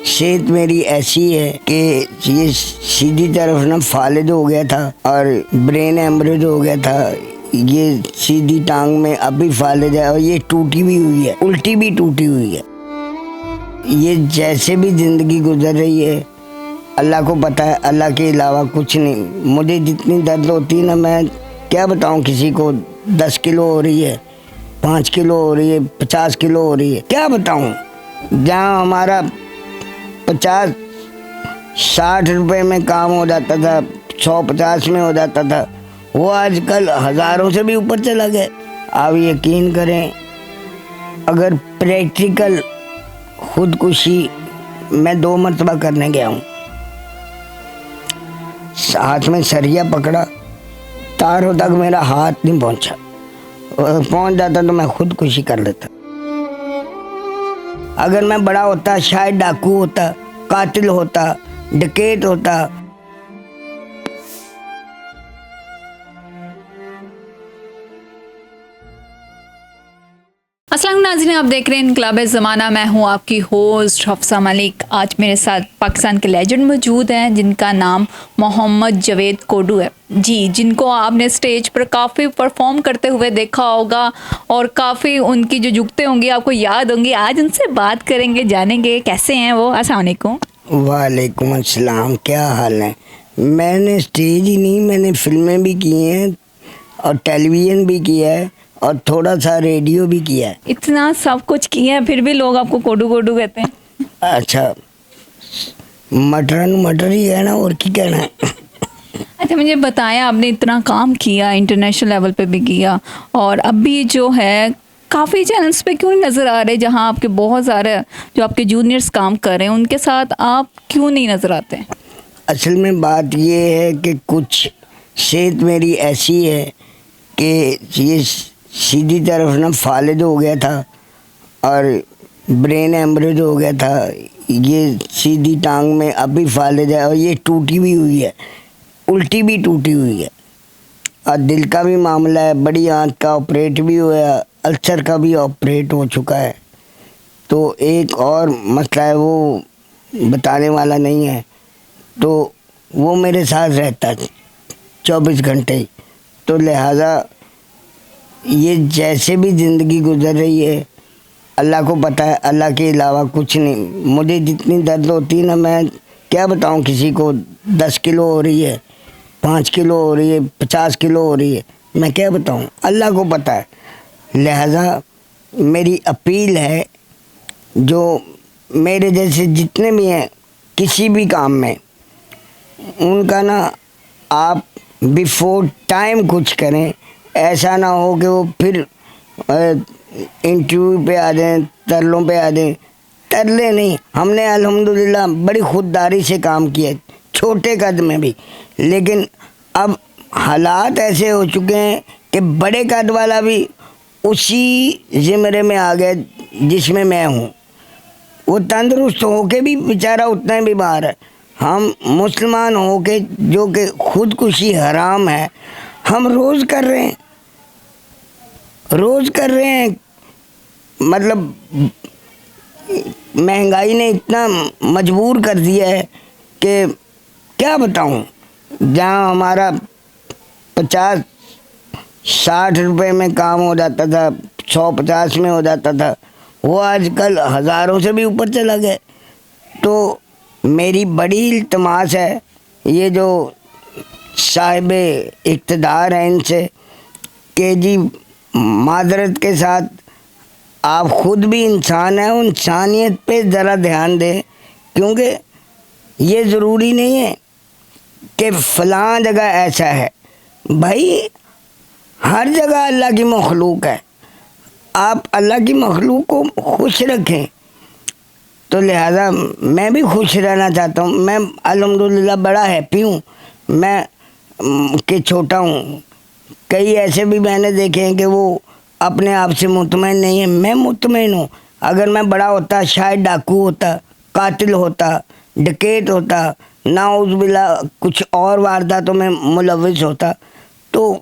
صحت میری ایسی ہے کہ یہ سیدھی طرف نا فالج ہو گیا تھا اور برین ایمبریج ہو گیا تھا. یہ سیدھی ٹانگ میں ابھی فالج ہے اور یہ ٹوٹی بھی ہوئی ہے, الٹی بھی ٹوٹی ہوئی ہے. یہ جیسے بھی زندگی گزر رہی ہے اللہ کو پتہ ہے, اللہ کے علاوہ کچھ نہیں. مجھے جتنی درد ہوتی ہے نا, میں کیا بتاؤں کسی کو. 10 کلو ہو رہی ہے, 5 کلو ہو رہی ہے, 50 کلو ہو رہی ہے, کیا بتاؤں. جہاں ہمارا 50-60 روپے میں کام ہو جاتا تھا, 150 میں ہو جاتا تھا, وہ آج کل ہزاروں سے بھی اوپر چلا گیا. آپ یقین کریں, اگر پریکٹیکل خودکشی میں 2 مرتبہ کرنے گیا ہوں, ہاتھ میں سریا پکڑا, تاروں تک میرا ہاتھ نہیں پہنچا. پہنچ جاتا تو میں خودکشی کر لیتا. اگر میں بڑا ہوتا شاید ڈاکو ہوتا, قاتل ہوتا, ڈکیٹ ہوتا. السلام ناظرین, آپ دیکھ رہے ہیں انقلاب زمانہ. میں ہوں آپ کی ہوسٹ حفصہ ملک. آج میرے ساتھ پاکستان کے لیجنڈ موجود ہیں جن کا نام محمد جاوید کوڈو ہے. جی, جن کو آپ نے سٹیج پر کافی پرفارم کرتے ہوئے دیکھا ہوگا اور کافی ان کی جو جگتیں ہوں گی آپ کو یاد ہوں گی. آج ان سے بات کریں گے, جانیں گے کیسے ہیں وہ. السلام علیکم. وعلیکم السلام, کیا حال ہے. میں نے سٹیج ہی نہیں, میں نے فلمیں بھی کی ہیں اور ٹیلی ویژن بھی کیا ہے اور تھوڑا سا ریڈیو بھی کیا ہے. اتنا سب کچھ کیا ہے پھر بھی لوگ آپ کو کوڈو کوڈو کہتے ہیں. اچھا, مٹر ہی ہے نا, اور کی کہنا ہے. اچھا, مجھے بتایا, آپ نے اتنا کام کیا, انٹرنیشنل لیول پہ بھی کیا, اور اب بھی جو ہے کافی چینلز پہ کیوں نہیں نظر آ رہے جہاں آپ کے بہت سارے جو آپ کے جونیئرز کام کر رہے ہیں, ان کے ساتھ آپ کیوں نہیں نظر آتے؟ اصل میں بات یہ ہے کہ کچھ صحت میری ایسی ہے کہ یہ سیدھی طرف نا فالج ہو گیا تھا اور برین ایمبریج ہو گیا تھا. یہ سیدھی ٹانگ میں ابھی فالج ہے اور یہ ٹوٹی بھی ہوئی ہے, الٹی بھی ٹوٹی ہوئی ہے. اور دل کا بھی معاملہ ہے, بڑی آنت کا آپریٹ بھی ہوا ہے, السر کا بھی آپریٹ ہو چکا ہے. تو ایک اور مسئلہ ہے, وہ بتانے والا نہیں ہے, تو وہ میرے ساتھ رہتا ہے 24 گھنٹے. تو لہٰذا یہ جیسے بھی زندگی گزر رہی ہے اللہ کو پتہ ہے, اللہ کے علاوہ کچھ نہیں. مجھے جتنی درد ہوتی ہے نا, میں کیا بتاؤں کسی کو. 10 کلو ہو رہی ہے, 5 کلو ہو رہی ہے, 50 کلو ہو رہی ہے, میں کیا بتاؤں, اللہ کو پتہ ہے. لہٰذا میری اپیل ہے, جو میرے جیسے جتنے بھی ہیں کسی بھی کام میں, ان کا نا آپ بیفور ٹائم کچھ کریں. ایسا نہ ہو کہ وہ پھر انٹرویو پہ آ جائیں, ترلوں پہ آ جائیں. ترلے نہیں, ہم نے الحمدللہ بڑی خودداری سے کام کیا, چھوٹے قد میں بھی. لیکن اب حالات ایسے ہو چکے ہیں کہ بڑے قد والا بھی اسی زمرے میں آ گیا جس میں ہوں. وہ تندرست ہو کے بھی بیچارہ اتنا ہی بیمار ہے. ہم مسلمان ہو کے جو کہ خودکشی حرام ہے, ہم روز کر رہے ہیں, مطلب مہنگائی نے اتنا مجبور کر دیا ہے کہ کیا بتاؤں. جہاں ہمارا 50-60 روپے میں کام ہو جاتا تھا, 150 میں ہو جاتا تھا, وہ آج کل ہزاروں سے بھی اوپر چلا گیا. تو میری بڑی التماس ہے یہ جو صاحب اقتدار ہیں ان سے کہ جی معذرت کے ساتھ آپ خود بھی انسان ہیں, انسانیت پہ ذرا دھیان دیں. کیونکہ یہ ضروری نہیں ہے کہ فلاں جگہ ایسا ہے. بھائی ہر جگہ اللہ کی مخلوق ہے, آپ اللہ کی مخلوق کو خوش رکھیں. تو لہٰذا میں بھی خوش رہنا چاہتا ہوں. میں الحمدللہ بڑا ہیپی ہوں میں کہ چھوٹا ہوں. کئی ایسے بھی میں نے دیکھے ہیں کہ وہ اپنے آپ سے مطمئن نہیں ہیں. میں مطمئن ہوں. اگر میں بڑا ہوتا شاید ڈاکو ہوتا, قاتل ہوتا, ڈکیٹ ہوتا, نعوذ باللہ کچھ اور وارداتوں میں ملوث ہوتا. تو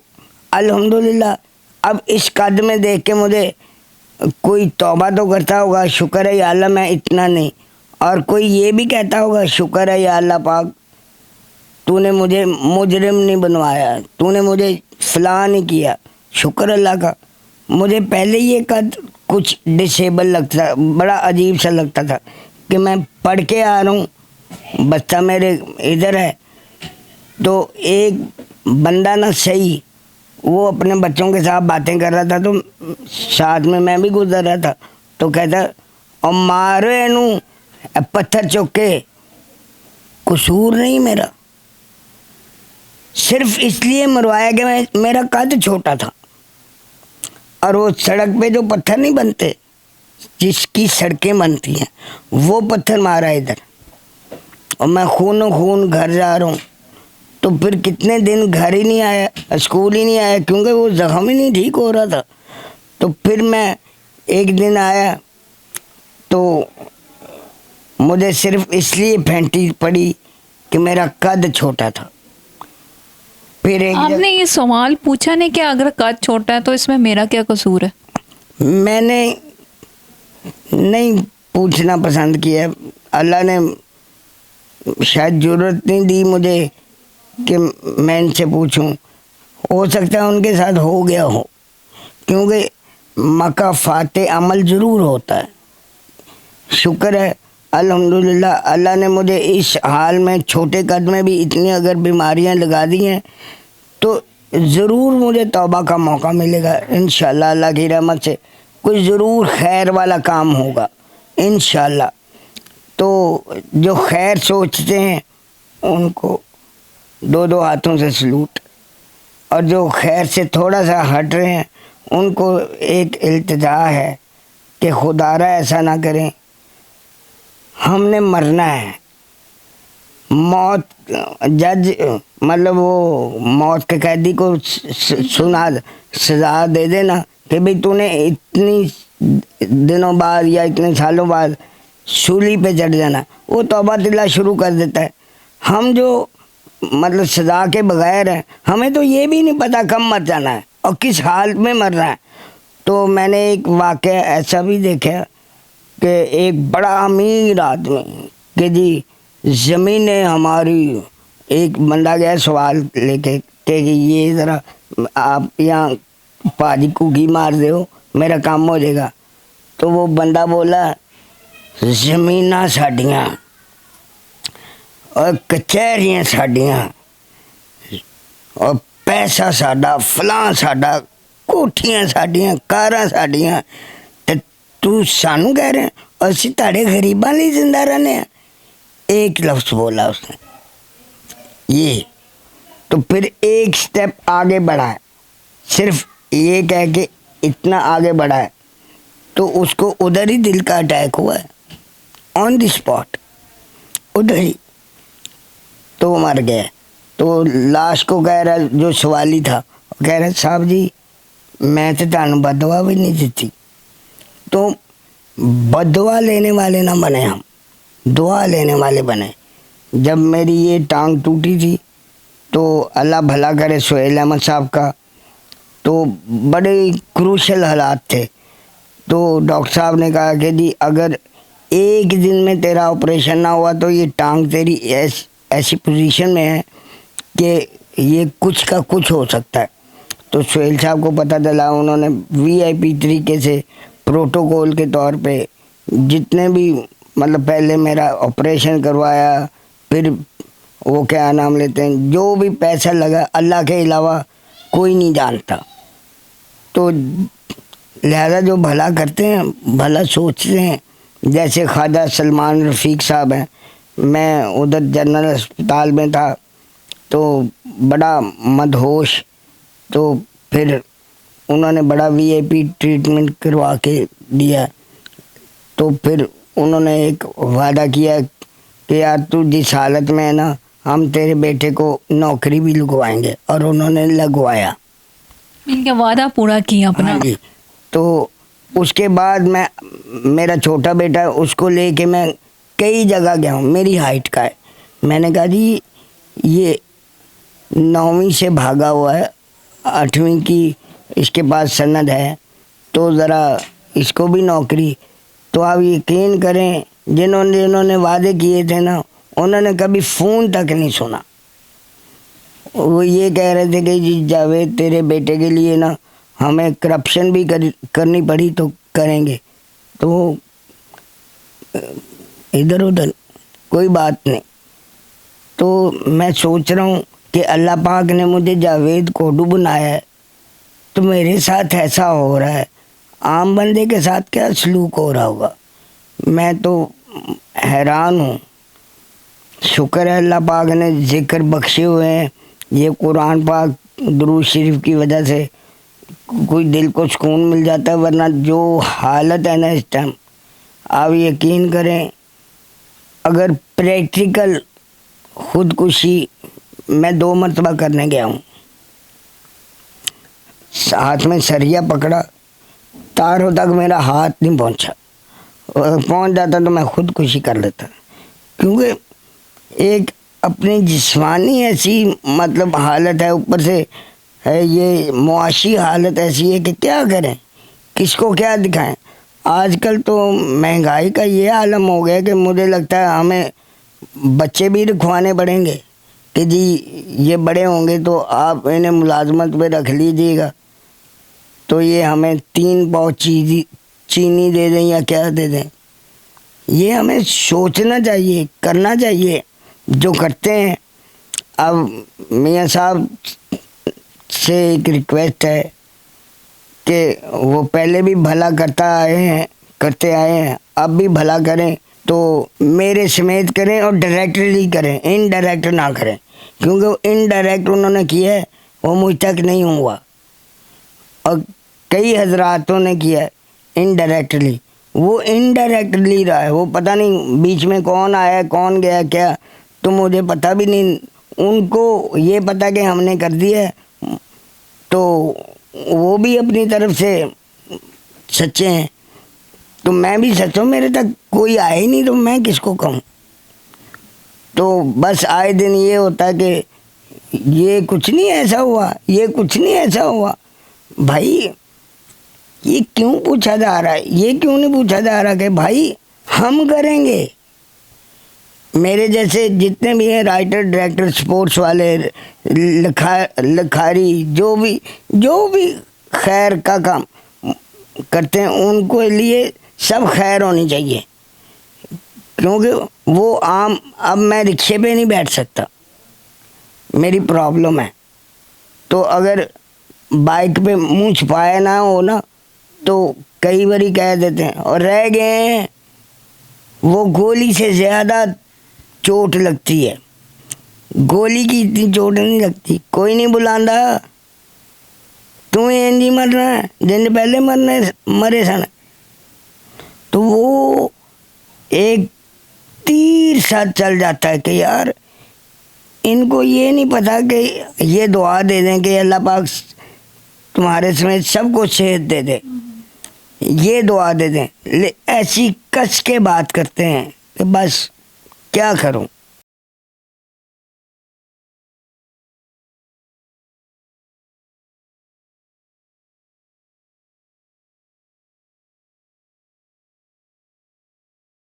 الحمدللہ اب اس قد میں دیکھ کے مجھے کوئی توبہ تو کرتا ہوگا, شکر ہے یا اللہ میں اتنا نہیں. اور کوئی یہ بھی کہتا ہوگا شکر ہے یا اللہ پاک تو نے مجھے مجرم نہیں بنوایا, تو نے مجھے فلاں نہیں کیا, شکر اللہ کا. مجھے پہلے یہ قد کچھ ڈسیبل لگتا, بڑا عجیب سا لگتا تھا کہ میں پڑھ کے آ رہا ہوں, بچہ میرے ادھر ہے, تو ایک بندہ نہ صحیح وہ اپنے بچوں کے ساتھ باتیں کر رہا تھا, تو ساتھ میں بھی گزر رہا تھا, تو کہتا اور مارو اینو پتھر چک کے. قصور نہیں میرا, صرف اس لیے مروایا کہ میرا قد چھوٹا تھا. اور وہ سڑک پہ جو پتھر نہیں بنتے, جس کی سڑکیں بنتی ہیں, وہ پتھر مارا ادھر, اور میں خون و خون گھر جا رہا ہوں. تو پھر کتنے دن گھر ہی نہیں آیا, اسکول ہی نہیں آیا, کیونکہ وہ زخم ہی نہیں ٹھیک ہو رہا تھا. تو پھر میں ایک دن آیا تو مجھے صرف اس لیے پھینٹی پڑی کہ میرا قد چھوٹا تھا. پھر ایک آپ نے یہ سوال پوچھا نہیں کہ اگر قد چھوٹا ہے تو اس میں میرا کیا قصور ہے؟ میں نے نہیں پوچھنا پسند کیا, اللہ نے شاید ضرورت نہیں دی مجھے کہ میں ان سے پوچھوں. ہو سکتا ہے ان کے ساتھ ہو گیا ہو, کیونکہ مکافات عمل ضرور ہوتا ہے. شکر ہے الحمدللہ اللہ نے مجھے اس حال میں چھوٹے قد میں بھی اتنی اگر بیماریاں لگا دی ہیں تو ضرور مجھے توبہ کا موقع ملے گا انشاءاللہ. اللہ کی رحمت سے کوئی ضرور خیر والا کام ہوگا انشاءاللہ. تو جو خیر سوچتے ہیں ان کو دو ہاتھوں سے سلوٹ, اور جو خیر سے تھوڑا سا ہٹ رہے ہیں ان کو ایک التجا ہے کہ خدا را ایسا نہ کریں, ہم نے مرنا ہے. موت جج مطلب وہ موت کے قیدی کو سزا دے دینا کہ بھئی تو نے اتنی دنوں بعد یا اتنے سالوں بعد سولی پہ چڑھ جانا, وہ توبہ دلہ شروع کر دیتا ہے. ہم جو مطلب سزا کے بغیر ہیں, ہمیں تو یہ بھی نہیں پتہ کب مر جانا ہے اور کس حال میں مرنا ہے. تو میں نے ایک واقعہ ایسا بھی دیکھا کہ ایک بڑا امیر آدمی کہ جی زمینیں ہماری, ایک بندہ گیا سوال لے کے کہ یہ ذرا آپ یہاں پاجی کو گھی مار دے ہو میرا کام ہو جائے گا. تو وہ بندہ بولا زمیناں ساڈیاں اور کچہریاں ساڈیاں اور پیسہ ساڈا, فلاں ساڈا, کوٹھیاں ساڈیاں, کاراں ساڈیاں, تے تو سانو کہہ رہے ہیں اور اسی تاڑے غریباں لی زندہ رہنے ہیں. ایک لفظ بولا اس نے یہ, تو پھر ایک سٹیپ آگے بڑھا ہے, صرف یہ کہہ کے اتنا آگے بڑھا ہے تو اس کو ادھر ہی دل کا اٹیک ہوا ہے آن دی اسپاٹ, ادھر ہی, تو وہ مر گیا. تو لاش کو کہہ رہا جو سوالی تھا, کہہ رہا صاحب جی میں تو تانوں بددعا بھی نہیں دیتی. تو بددعا لینے والے نہ بنے, ہم دعا لینے والے بنے. جب میری یہ ٹانگ ٹوٹی تھی تو اللہ بھلا کرے سہیل احمد صاحب کا, تو بڑے کروشل حالات تھے. تو ڈاکٹر صاحب نے کہا کہ جی اگر ایک دن میں تیرا آپریشن نہ ہوا تو یہ ٹانگ تیری ایسی پوزیشن میں ہے کہ یہ کچھ کا کچھ ہو سکتا ہے. تو سہیل صاحب کو پتہ چلا, انہوں نے VIP طریقے سے پروٹوکول کے طور پہ جتنے بھی مطلب پہلے میرا آپریشن کروایا, پھر وہ کیا نام لیتے ہیں, جو بھی پیسہ لگا اللہ کے علاوہ کوئی نہیں جانتا. تو لہذا جو بھلا کرتے ہیں بھلا سوچتے ہیں, جیسے خواجہ سلمان رفیق صاحب ہیں, میں ادھر جنرل ہسپتال میں تھا تو بڑا مدہوش, تو پھر انہوں نے بڑا VIP ٹریٹمنٹ کروا کے دیا. تو پھر انہوں نے ایک وعدہ کیا کہ یار تو جس حالت میں ہے نا ہم تیرے بیٹے کو نوکری بھی لگوائیں گے, اور انہوں نے لگوایا. ان کا وعدہ پورا کیا اپنا. جی. تو اس کے بعد میں میرا چھوٹا بیٹا اس کو لے کے میں کئی جگہ گیا ہوں, میری ہائٹ کا ہے. میں نے کہا جی یہ 9ویں سے بھاگا ہوا ہے, 8ویں کی اس کے پاس سند ہے, تو ذرا اس کو بھی نوکری. تو آپ یقین کریں جنہوں نے وعدے کیے تھے نا انہوں نے کبھی فون تک نہیں سنا. وہ یہ کہہ رہے تھے کہ جی جاوید تیرے بیٹے کے لیے نا ہمیں کرپشن بھی کرنی پڑی تو کریں گے. تو ادھر ادھر کوئی بات نہیں. تو میں سوچ رہا ہوں کہ اللہ پاک نے مجھے جاوید کوڈو بنایا ہے تو میرے ساتھ ایسا ہو رہا ہے, عام بندے کے ساتھ کیا سلوک ہو رہا ہوگا. میں تو حیران ہوں. شکر ہے اللہ پاک نے ذکر بخشے ہوئے ہیں. یہ قرآن پاک درود شریف کی وجہ سے کوئی دل کو سکون مل جاتا ہے, ورنہ جو حالت ہے نا اس ٹائم, آپ یقین کریں اگر پریکٹیکل خودکشی میں 2 مرتبہ کرنے گیا ہوں, ہاتھ میں سریا پکڑا, تاروں تک میرا ہاتھ نہیں پہنچا, پہنچ جاتا تو میں خودکشی کر لیتا. کیونکہ ایک اپنی جسمانی ایسی مطلب حالت ہے, اوپر سے ہے یہ معاشی حالت ایسی ہے کہ کیا کریں, کس کو کیا دکھائیں. آج کل تو مہنگائی کا یہ عالم ہو گیا کہ مجھے لگتا ہے ہمیں بچے بھی رکھوانے پڑیں گے کہ جی یہ بڑے ہوں گے تو آپ انہیں ملازمت پہ رکھ لیجیے گا, تو یہ ہمیں 3 پاؤ چینی دے دیں یا کیا دے دیں. یہ ہمیں سوچنا چاہیے, کرنا چاہیے جو کرتے ہیں. اب میاں صاحب سے ایک ریکویسٹ ہے کہ وہ پہلے بھی بھلا کرتے آئے ہیں, اب بھی بھلا کریں تو میرے سمیت کریں اور ڈائریکٹلی کریں, انڈائریکٹ نہ کریں. کیونکہ انڈائریکٹ انہوں نے کیا ہے وہ مجھ تک نہیں ہوا, اور کئی حضراتوں نے کیا ہے انڈائریکٹلی. وہ انڈائریکٹلی رہا ہے, وہ پتہ نہیں بیچ میں کون آیا کون گیا کیا تو مجھے پتہ بھی نہیں. ان کو یہ پتہ کہ ہم نے کر دیا ہے تو وہ بھی اپنی طرف سے سچے ہیں, تو میں بھی سچ ہوں. میرے تک کوئی آئے ہی نہیں تو میں کس کو کہوں. تو بس آئے دن یہ ہوتا ہے کہ یہ کچھ نہیں ایسا ہوا, یہ کچھ نہیں ایسا ہوا. بھائی یہ کیوں پوچھا جا رہا ہے, یہ کیوں نہیں پوچھا جا رہا کہ بھائی ہم کریں گے. میرے جیسے جتنے بھی ہیں رائٹر ڈائریکٹر سپورٹس والے لکھاری جو بھی خیر کا کام کرتے ہیں ان کو لیے سب خیر ہونی چاہیے. کیونکہ وہ عام, اب میں رکشے پہ نہیں بیٹھ سکتا, میری پرابلم ہے. تو اگر بائک پہ منہ چھپایا نہ ہو نا تو کئی باری کہہ دیتے ہیں اور رہ گئے ہیں. وہ گولی سے زیادہ چوٹ لگتی ہے, گولی کی اتنی چوٹ نہیں لگتی. کوئی نہیں بلاندا, تو نہیں مرنا ہے جن پہلے مرے سن. تو وہ ایک تیر ساتھ چل جاتا ہے کہ یار ان کو یہ نہیں پتا کہ یہ دعا دے دیں کہ اللہ پاک تمہارے سمیت سب کو صحت دے دے, یہ دعا دے دیں. ایسی کس کے بات کرتے ہیں کہ بس کیا کروں.